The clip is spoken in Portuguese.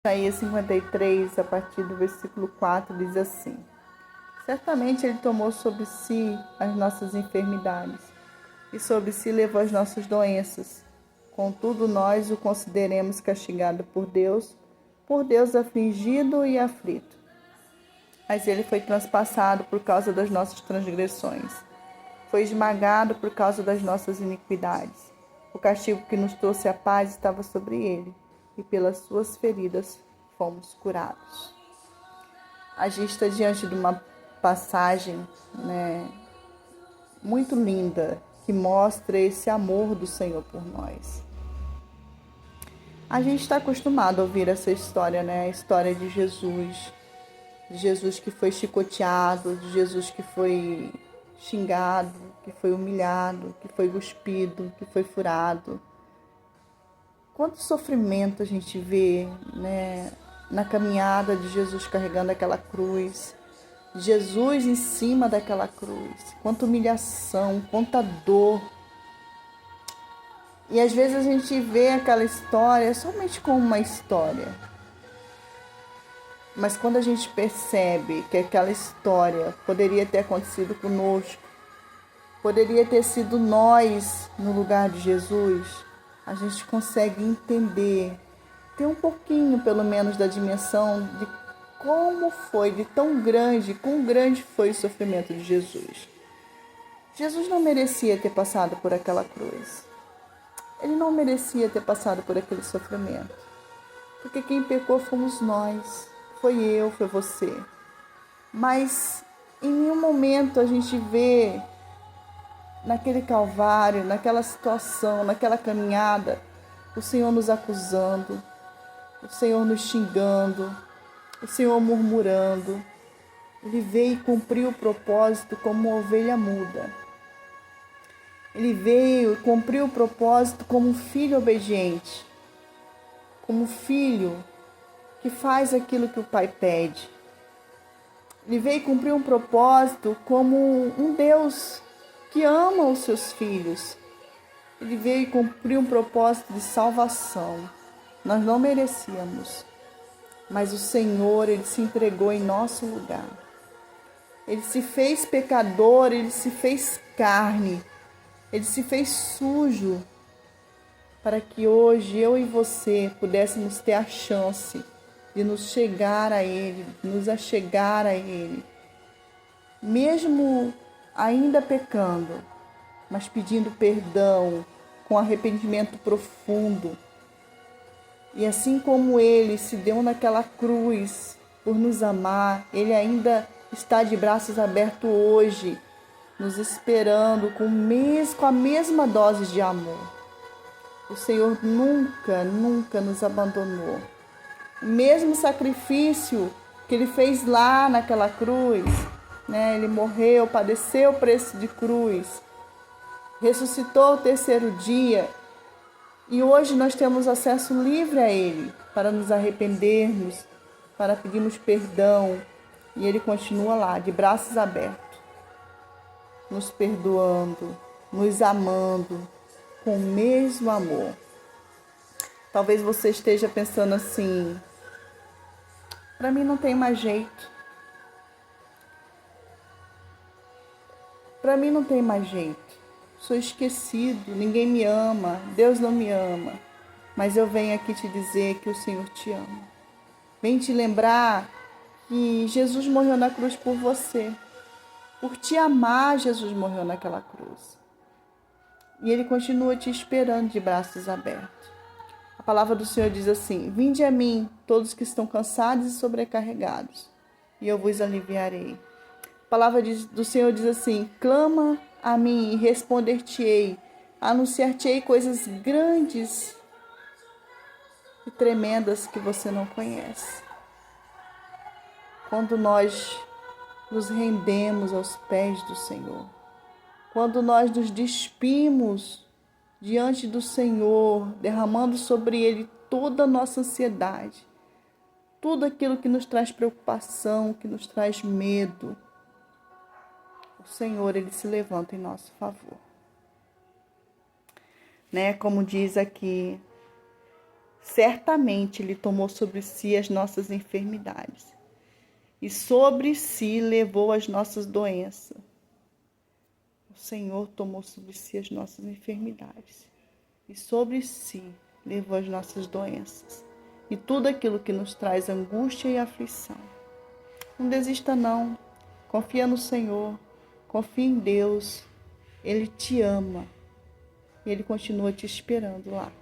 Isaías 53, a partir do versículo 4, diz assim: Certamente ele tomou sobre si as nossas enfermidades e sobre si levou as nossas doenças. Contudo, nós o consideremos castigado por Deus afligido e aflito. Mas ele foi transpassado por causa das nossas transgressões, foi esmagado por causa das nossas iniquidades. O castigo que nos trouxe a paz estava sobre ele, e pelas suas feridas fomos curados. A gente está diante de uma passagem, muito linda, que mostra esse amor do Senhor por nós. A gente está acostumado a ouvir essa história, a história de Jesus que foi chicoteado, de Jesus que foi xingado, que foi humilhado, que foi cuspido, que foi furado. Quanto sofrimento a gente vê, na caminhada de Jesus carregando aquela cruz, Jesus em cima daquela cruz, quanta humilhação, quanta dor. E às vezes a gente vê aquela história somente como uma história. Mas quando a gente percebe que aquela história poderia ter acontecido conosco, poderia ter sido nós no lugar de Jesus, a gente consegue entender, ter um pouquinho pelo menos da dimensão de como foi, de tão grande, quão grande foi o sofrimento de Jesus. Jesus não merecia ter passado por aquela cruz. Ele não merecia ter passado por aquele sofrimento. Porque quem pecou fomos nós. Foi eu, foi você. Mas em nenhum momento a gente vê naquele calvário, naquela situação, naquela caminhada, o Senhor nos acusando, o Senhor nos xingando, o Senhor murmurando. Ele veio e cumpriu o propósito como uma ovelha muda. Ele veio e cumpriu o propósito como um filho obediente, como um filho que faz aquilo que o Pai pede. Ele veio cumprir um propósito como um Deus que ama os seus filhos. Ele veio cumprir um propósito de salvação. Nós não merecíamos, mas o Senhor, Ele se entregou em nosso lugar. Ele se fez pecador, Ele se fez carne, Ele se fez sujo, para que hoje eu e você pudéssemos ter a chance de nos chegar a Ele, de nos achegar a Ele, mesmo ainda pecando, mas pedindo perdão, com arrependimento profundo. E assim como Ele se deu naquela cruz por nos amar, Ele ainda está de braços abertos hoje, nos esperando com a mesma dose de amor. O Senhor nunca, nunca nos abandonou. O mesmo sacrifício que Ele fez lá naquela cruz, Ele morreu, padeceu o preço de cruz, ressuscitou ao terceiro dia, e hoje nós temos acesso livre a Ele para nos arrependermos, para pedirmos perdão, e Ele continua lá, de braços abertos, nos perdoando, nos amando, com o mesmo amor. Talvez você esteja pensando assim: para mim não tem mais jeito. Para mim não tem mais jeito. Sou esquecido, ninguém me ama, Deus não me ama. Mas eu venho aqui te dizer que o Senhor te ama. Venho te lembrar que Jesus morreu na cruz por você. Por te amar, Jesus morreu naquela cruz. E Ele continua te esperando de braços abertos. A palavra do Senhor diz assim: vinde a mim, todos que estão cansados e sobrecarregados, e eu vos aliviarei. A palavra do Senhor diz assim: clama a mim e responder-te-ei, anunciar-te-ei coisas grandes e tremendas que você não conhece. Quando nós nos rendemos aos pés do Senhor, quando nós nos despimos diante do Senhor, derramando sobre Ele toda a nossa ansiedade, tudo aquilo que nos traz preocupação, que nos traz medo, o Senhor, Ele se levanta em nosso favor. Como diz aqui Certamente Ele tomou sobre si as nossas enfermidades e sobre si levou as nossas doenças. O Senhor tomou sobre si as nossas enfermidades e sobre si levou as nossas doenças e tudo aquilo que nos traz angústia e aflição. Não desista não, confia no Senhor, confia em Deus, Ele te ama e Ele continua te esperando lá.